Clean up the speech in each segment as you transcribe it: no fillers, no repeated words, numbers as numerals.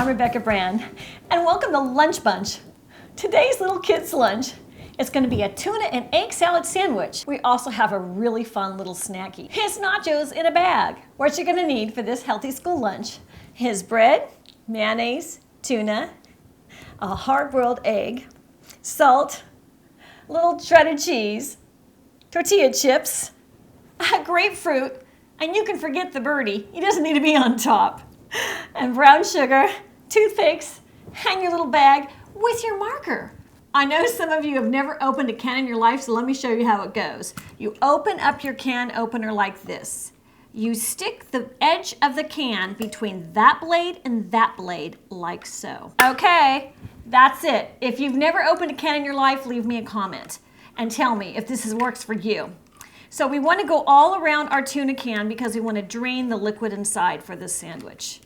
Rebecca Brand, and welcome to Lunch Bunch. Today's little kids' lunch is going to be a tuna and egg salad sandwich. We also have a really fun little snacky. It's nachos in a bag. What you're going to need for this healthy school lunch is bread, mayonnaise, tuna, a hard-boiled egg, salt, little shredded cheese, tortilla chips, a grapefruit, and you can forget the birdie. He doesn't need to be on top. And brown sugar, toothpicks, and your little bag with your marker. I know some of you have never opened a can in your life, so let me show you how it goes. You open up your can opener like this. You stick the edge of the can between that blade and that blade, like so. Okay, that's it. If you've never opened a can in your life, leave me a comment and tell me if this works for you. So we want to go all around our tuna can because we want to drain the liquid inside for this sandwich.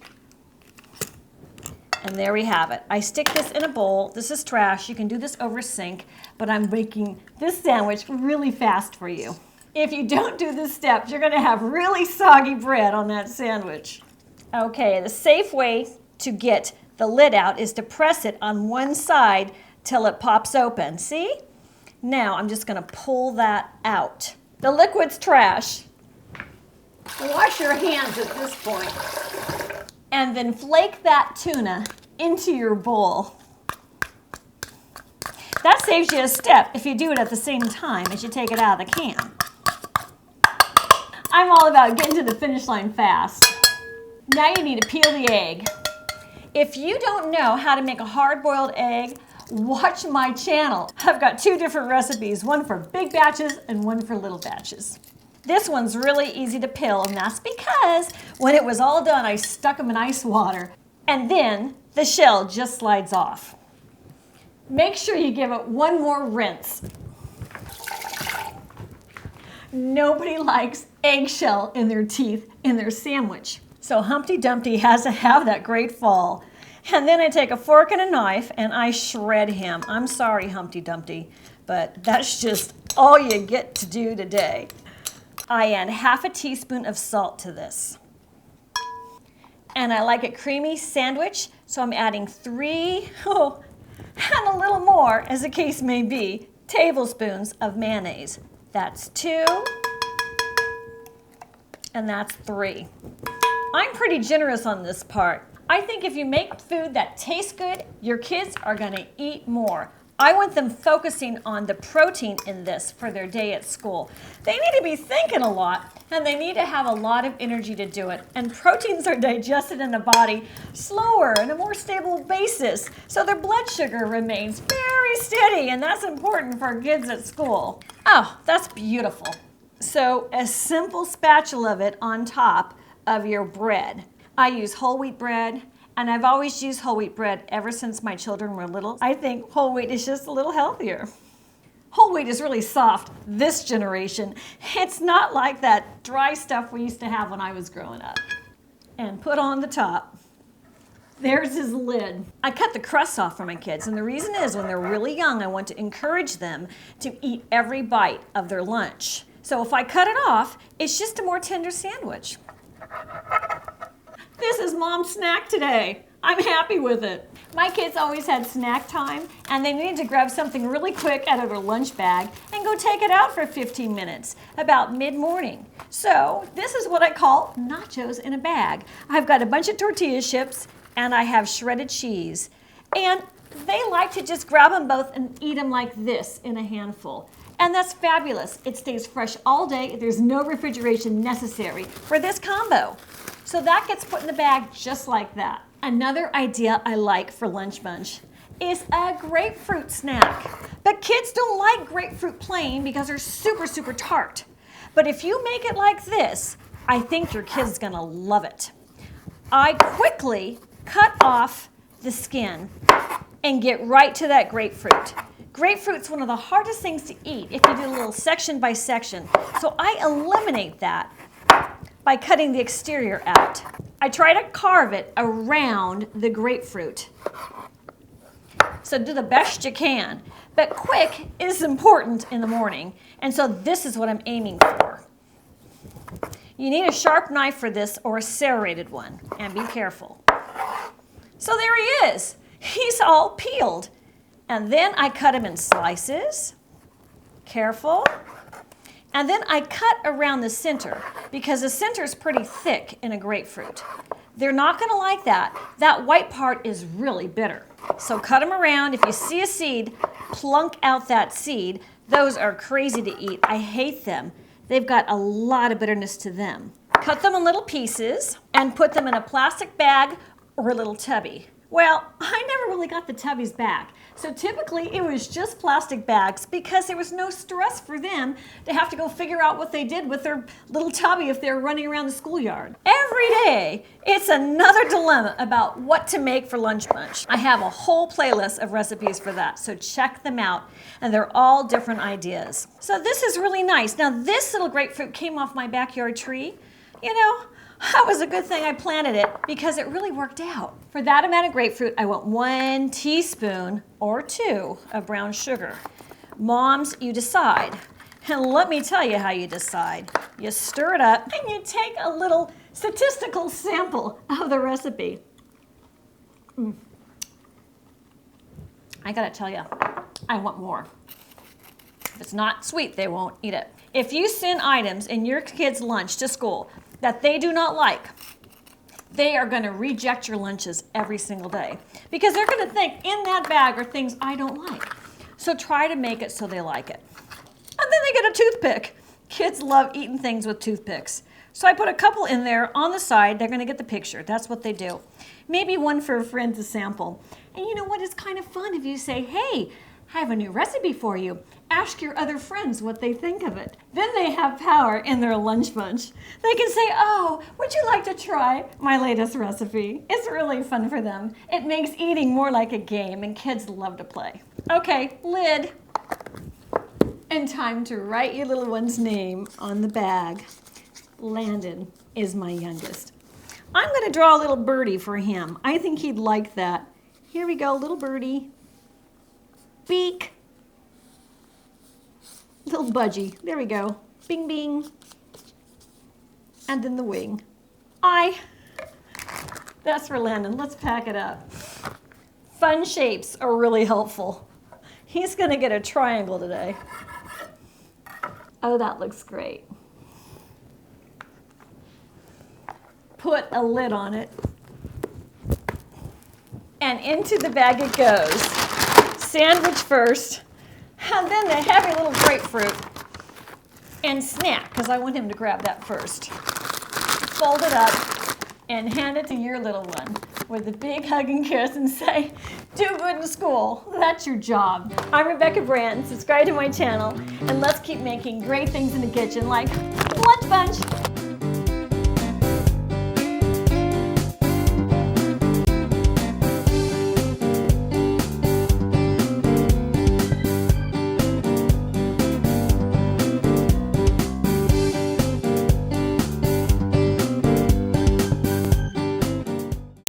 And there we have it. I stick this in a bowl. This is trash. You can do this over a sink, but I'm making this sandwich really fast for you. If you don't do this step, you're going to have really soggy bread on that sandwich. Okay, the safe way to get the lid out is to press it on one side till it pops open. See? Now I'm just going to pull that out. The liquid's trash. Wash your hands at this point. And then flake that tuna into your bowl. That saves you a step if you do it at the same time as you take it out of the can. I'm all about getting to the finish line fast. Now you need to peel the egg. If you don't know how to make a hard-boiled egg, watch my channel. I've got two different recipes, one for big batches and one for little batches. This one's really easy to peel, and that's because when it was all done, I stuck them in ice water, and then the shell just slides off. Make sure you give it one more rinse. Nobody likes eggshell in their teeth in their sandwich. So Humpty Dumpty has to have that great fall. And then I take a fork and a knife and I shred him. I'm sorry, Humpty Dumpty, but that's just all you get to do today. I add half a teaspoon of salt to this. And I like it creamy sandwich, so I'm adding 3, and a little more, as the case may be, tablespoons of mayonnaise. That's 2, and that's 3. I'm pretty generous on this part. I think if you make food that tastes good, your kids are going to eat more. I want them focusing on the protein in this for their day at school. They need to be thinking a lot, and they need to have a lot of energy to do it. And proteins are digested in the body slower and a more stable basis, so their blood sugar remains very steady, and that's important for kids at school. Oh, that's beautiful. So a simple spatula of it on top of your bread. I use whole wheat bread, and I've always used whole wheat bread ever since my children were little. I think whole wheat is just a little healthier. Whole wheat is really soft this generation. It's not like that dry stuff we used to have when I was growing up. And put on the top. There's his lid. I cut the crust off for my kids, and the reason is when they're really young, I want to encourage them to eat every bite of their lunch. So if I cut it off, it's just a more tender sandwich. This is Mom's snack today. I'm happy with it. My kids always had snack time, and they needed to grab something really quick out of their lunch bag and go take it out for 15 minutes, about mid-morning. So this is what I call nachos in a bag. I've got a bunch of tortilla chips, and I have shredded cheese. And they like to just grab them both and eat them like this in a handful. And that's fabulous. It stays fresh all day. There's no refrigeration necessary for this combo. So that gets put in the bag just like that. Another idea I like for Lunch Bunch is a grapefruit snack. But kids don't like grapefruit plain because they're super, super tart. But if you make it like this, I think your kid's gonna love it. I quickly cut off the skin and get right to that grapefruit. Grapefruit's one of the hardest things to eat if you do a little section by section. So I eliminate that by cutting the exterior out. I try to carve it around the grapefruit. So do the best you can. But quick is important in the morning, and so this is what I'm aiming for. You need a sharp knife for this or a serrated one, and be careful. So there he is. He's all peeled. And then I cut him in slices. Careful. And then I cut around the center because the center is pretty thick in a grapefruit. They're not going to like that. That white part is really bitter. So cut them around. If you see a seed, plunk out that seed. Those are crazy to eat. I hate them. They've got a lot of bitterness to them. Cut them in little pieces and put them in a plastic bag or a little tubby. Well, I never really got the tubbies back. So typically it was just plastic bags because there was no stress for them to have to go figure out what they did with their little tubby if they were running around the schoolyard. Every day, it's another dilemma about what to make for lunch bunch. I have a whole playlist of recipes for that, so check them out. And they're all different ideas. So this is really nice. Now this little grapefruit came off my backyard tree. You know, that was a good thing I planted it because it really worked out. For that amount of grapefruit, I want 1 teaspoon or 2 of brown sugar. Moms, you decide. And let me tell you how you decide. You stir it up and you take a little statistical sample of the recipe. I gotta tell you, I want more. If it's not sweet, they won't eat it. If you send items in your kids' lunch to school that they do not like, they are going to reject your lunches every single day because they're going to think in that bag are things I don't like. So try to make it so they like it. And then they get a toothpick. Kids love eating things with toothpicks. So I put a couple in there on the side. They're going to get the picture. That's what they do. Maybe one for a friend to sample. And you know what? It's kind of fun if you say, hey, I have a new recipe for you. Ask your other friends what they think of it. Then they have power in their lunch bunch. They can say, oh, would you like to try my latest recipe? It's really fun for them. It makes eating more like a game, and kids love to play. Okay, lid. And time to write your little one's name on the bag. Landon is my youngest. I'm going to draw a little birdie for him. I think he'd like that. Here we go, little birdie. Beak. Little budgie. There we go. Bing, bing. And then the wing. Eye. That's for Landon. Let's pack it up. Fun shapes are really helpful. He's going to get a triangle today. Oh, that looks great. Put a lid on it. And into the bag it goes. Sandwich first, and then the heavy little grapefruit. And snack, because I want him to grab that first. Fold it up and hand it to your little one with a big hug and kiss and say, do good in school. That's your job. I'm Rebecca Brand. Subscribe to my channel, and let's keep making great things in the kitchen like Lunch Bunch.